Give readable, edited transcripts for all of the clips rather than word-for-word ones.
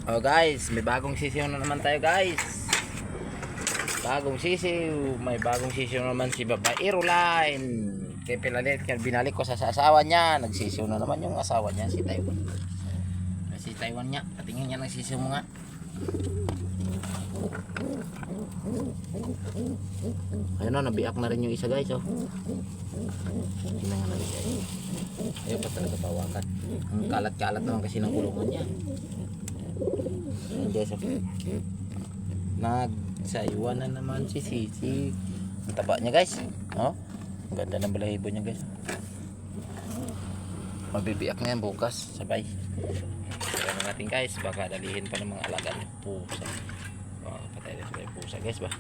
Oh guys, may bagong sisiw na naman tayo guys. Bagong sisiw. May bagong sisiw naman si Babae Line. Kaya pinalit, binalik ko sa asawa niya. Nagsisiw na naman yung asawa niya, si Taiwan. Si Taiwan niya, patingin niya nagsisiw mo nga. Ayun o, nabiak na rin yung isa guys oh. Tingnan nga natin guys. Ayaw pa talaga bawakan. Ang kalat-kalat naman kasi ng kulungan niya. Ayan guys oh. Nagsaywa na naman si Sisi. Ang taba niya guys. Oh, ang ganda ng balahibo niya guys. Mabibiyak na yan bukas sabay. Kaya na natin guys, baka dalihin pa ng mga alaga ng pusa. Oh, patay na sila yung pusa guys ba.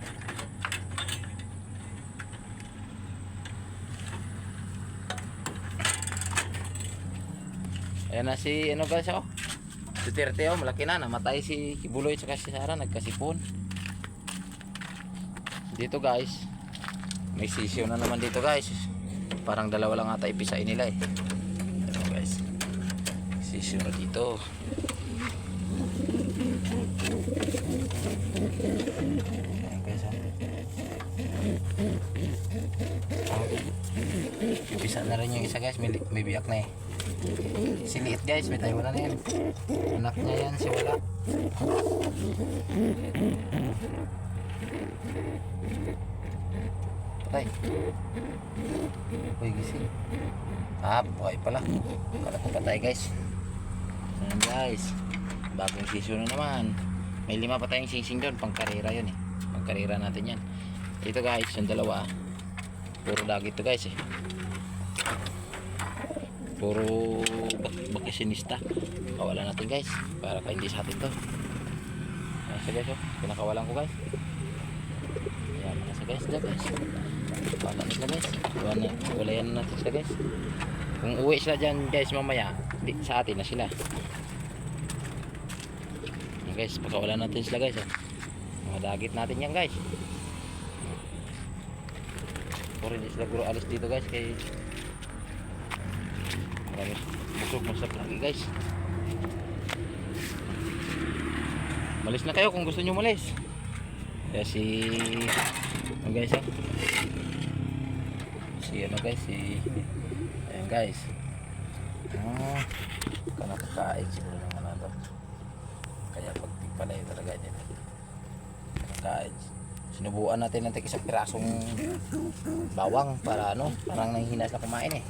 Ayan na si ano guys oh. Duterte oh, malaki na, namatay si Kibuloy at si Sara, nagkasipon. Dito guys, may sisyo na naman dito guys. Parang dalawa lang ata ipisain nila eh. Ano guys, sisyo na dito. Ayan guys oh. Pisa na rin yung isa guys, may biyak na eh. Si Liit guys, may tayo na yan. Anak niya yan, si Wala. Patay. Uy, gising. Ah, buhay pala. Kala ko patay guys. Ayan guys, bagong sisyo na naman. May 5 pa tayong singsing doon, pang karera yun eh. Pang karera natin yan. Ito guys, yung dalawa, puro dagit to guys eh. Puro bakisinista. Kawalan natin guys, para pa hindi sa atin to. Ayan siya guys oh, pinakawalan ko guys. Ayan na siya guys, guys. Kawalan sila guys. Walayan na natin sila guys. Kung uwi sila dyan guys mamaya, sa atin na sila. Ayan guys, pakawalan natin sila guys oh. Mga dagit natin yan guys. Puro hindi sila guro alis dito guys kay marami busog masap lagi guys. Malis na kayo kung gusto nyo malis. Kaya si ano guys oh. Si ano guys si ayan guys. Kanakakain siguro ng ano to. Kaya pagpipalay talaga niya. Kanakain. Sinubuan natin ng isang pirasong bawang para ano, parang nanghihina sila kumain eh.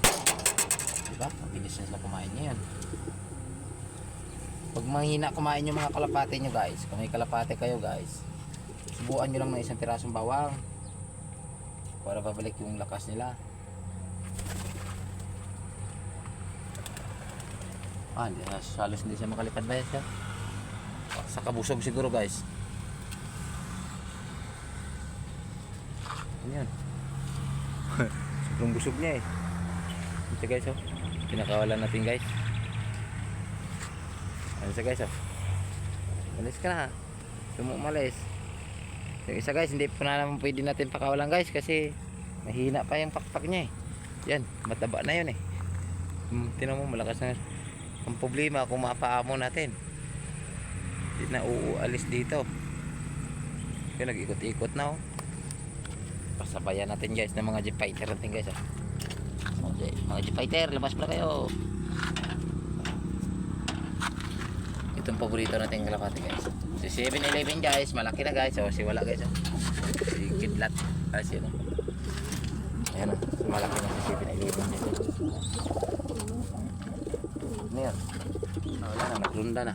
Diba? Mabilis na sila kumain ngayon. Pag manghina kumain yung mga kalapate nyo guys, kung may kalapate kayo guys, subuan nyo lang ng isang pirasong bawang para babalik yung lakas nila. Hindi na, halos hindi siya makalipad ba siya? Sa kabusog siguro guys. Yan. Sobrang busog niya eh. Ito guys oh. Pinakawalan natin guys. Ano siya guys oh. Malis ka na. Umalis. Yung isa guys, hindi po na naman pwede natin pakawalan guys kasi mahina pa yung pakpak niya eh. Yan, mataba na yun eh. Tinan mo, malakas na. Ang problema kung mapaamo natin. Hindi na uualis dito. Kaya nag-ikot-ikot na oh. Pasabayan natin guys ng mga jeep fighter natin guys oh. Mga jeep fighter, labas pala kayo. Itong paborito natin kalapati guys. Si 7-Eleven guys, malaki na guys oh. Si Wala guys oh. Si Kidlat kasi ano. Ayan oh, malaki na si 7-Eleven guys. Ano yan? Wala na, nagrunda na.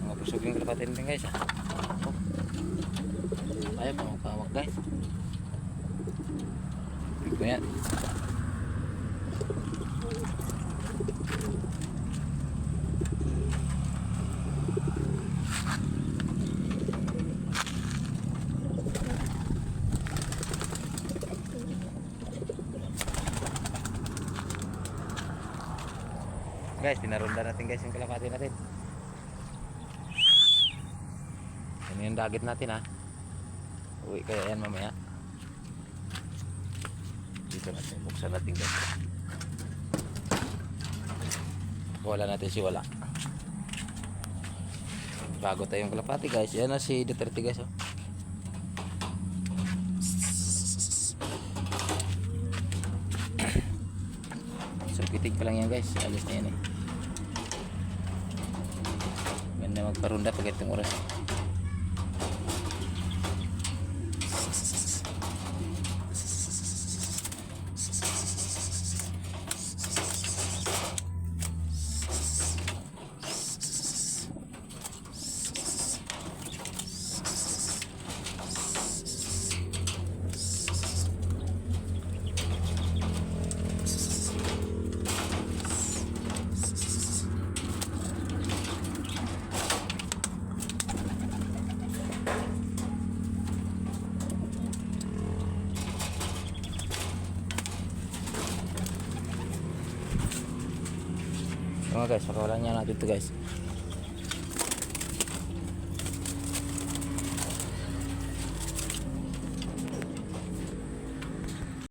Mga busog yung kalapati natin guys oh. Ayaw pa magpawag guys. Ito yan. Guys, pinarunda natin guys yung kalapati natin. Yan yung dagit natin ha. Uwi kaya yan mamaya. Dito natin, buksan natin guys. Wala natin si wala. Bago tayong kalapati guys. Yan na si Duterte guys. Oh. Sumpitig pa lang yan guys. Alis na yan eh. Ganda magparunda pag itong oras. Mga guys, pakawalan niya natin ito guys.